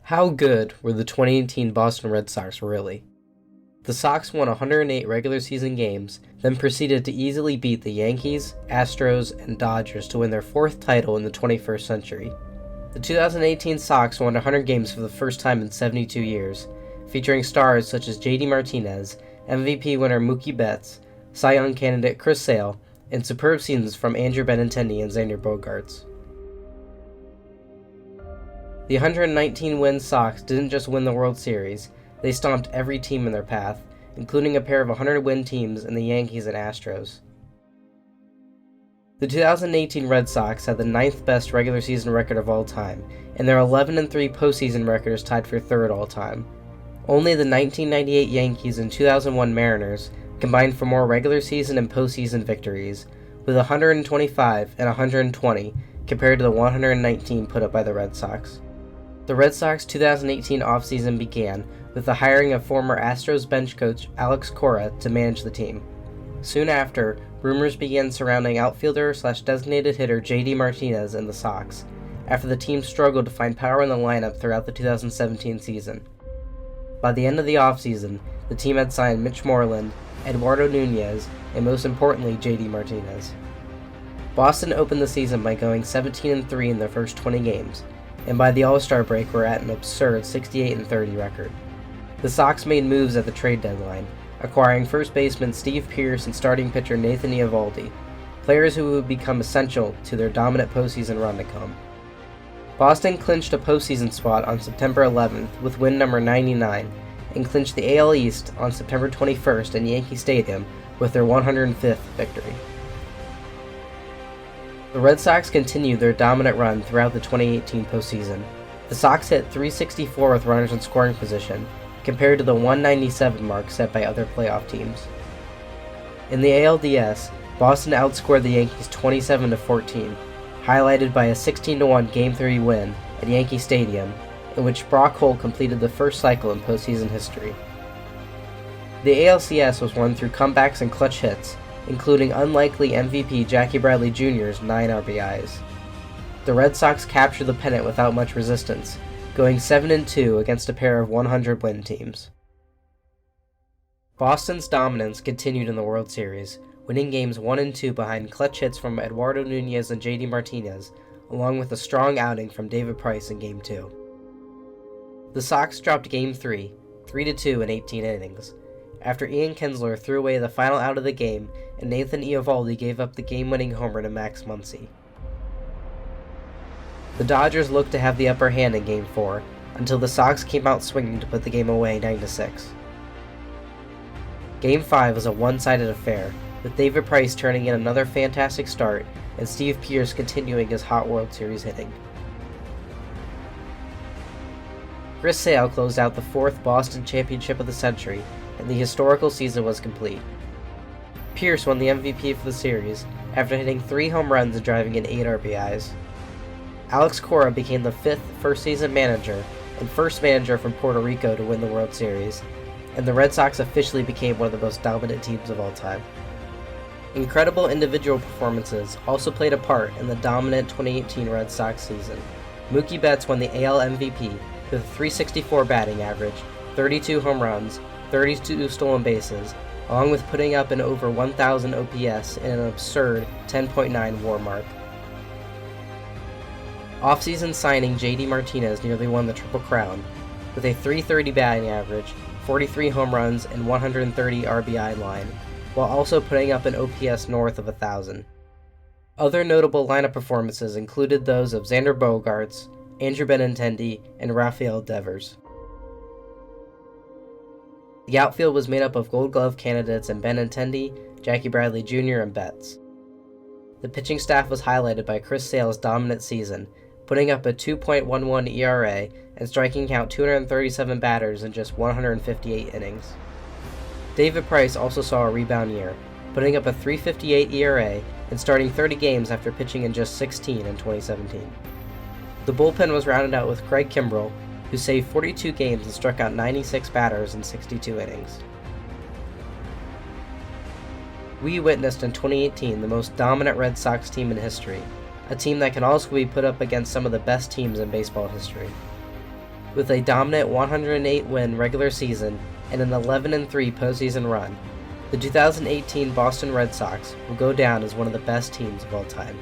How good were the 2018 Boston Red Sox really? The Sox won 108 regular season games, then proceeded to easily beat the Yankees, Astros, and Dodgers to win their fourth title in the 21st century. The 2018 Sox won 100 games for the first time in 72 years, featuring stars such as JD Martinez, MVP winner Mookie Betts, Cy Young candidate Chris Sale, and superb seasons from Andrew Benintendi and Xander Bogaerts. The 119-win Sox didn't just win the World Series, they stomped every team in their path, including a pair of 100-win teams in the Yankees and Astros. The 2018 Red Sox had the 9th best regular season record of all time, and their 11-3 postseason record is tied for third all time. Only the 1998 Yankees and 2001 Mariners combined for more regular season and postseason victories, with 125 and 120 compared to the 119 put up by the Red Sox. The Red Sox 2018 offseason began with the hiring of former Astros bench coach Alex Cora to manage the team. Soon after, rumors began surrounding outfielder/designated hitter JD Martinez and the Sox, after the team struggled to find power in the lineup throughout the 2017 season. By the end of the offseason, the team had signed Mitch Moreland, Eduardo Nunez, and most importantly JD Martinez. Boston opened the season by going 17-3 in their first 20 games, and by the All-Star break were at an absurd 68-30 record. The Sox made moves at the trade deadline, acquiring first baseman Steve Pearce and starting pitcher Nathan Eovaldi, players who would become essential to their dominant postseason run to come. Boston clinched a postseason spot on September 11th with win number 99, and clinched the AL East on September 21st in Yankee Stadium with their 105th victory. The Red Sox continued their dominant run throughout the 2018 postseason. The Sox hit .364 with runners in scoring position, compared to the .197 mark set by other playoff teams. In the ALDS, Boston outscored the Yankees 27-14, highlighted by a 16-1 Game 3 win at Yankee Stadium, in which Brock Holt completed the first cycle in postseason history. The ALCS was won through comebacks and clutch hits, including unlikely MVP Jackie Bradley Jr.'s 9 RBIs. The Red Sox captured the pennant without much resistance, going 7-2 against a pair of 100-win teams. Boston's dominance continued in the World Series, winning games 1 and 2 behind clutch hits from Eduardo Nunez and JD Martinez, along with a strong outing from David Price in Game 2. The Sox dropped Game 3, 3-2 in 18 innings, after Ian Kinsler threw away the final out of the game and Nathan Eovaldi gave up the game-winning homer to Max Muncy. The Dodgers looked to have the upper hand in Game 4, until the Sox came out swinging to put the game away 9-6. Game 5 was a one-sided affair, with David Price turning in another fantastic start and Steve Pearce continuing his hot World Series hitting. Chris Sale closed out the 4th Boston championship of the century, and the historical season was complete. Pearce won the MVP for the series after hitting 3 home runs and driving in 8 RBIs. Alex Cora became the 5th first-season manager and first manager from Puerto Rico to win the World Series, and the Red Sox officially became one of the most dominant teams of all time. Incredible individual performances also played a part in the dominant 2018 Red Sox season. Mookie Betts won the AL MVP with a .364 batting average, 32 home runs, 32 stolen bases, along with putting up an over 1,000 OPS and an absurd 10.9 WAR mark. Off-season signing JD Martinez nearly won the Triple Crown, with a .330 batting average, 43 home runs, and 130 RBI line, while also putting up an OPS north of 1,000. Other notable lineup performances included those of Xander Bogaerts, Andrew Benintendi, and Rafael Devers. The outfield was made up of Gold Glove candidates in Benintendi, Jackie Bradley Jr., and Betts. The pitching staff was highlighted by Chris Sale's dominant season, putting up a 2.11 ERA and striking out 237 batters in just 158 innings. David Price also saw a rebound year, putting up a .358 ERA and starting 30 games after pitching in just 16 in 2017. The bullpen was rounded out with Craig Kimbrell, who saved 42 games and struck out 96 batters in 62 innings. We witnessed in 2018 the most dominant Red Sox team in history, a team that can also be put up against some of the best teams in baseball history. With a dominant 108-win regular season and an 11-3 postseason run, the 2018 Boston Red Sox will go down as one of the best teams of all time.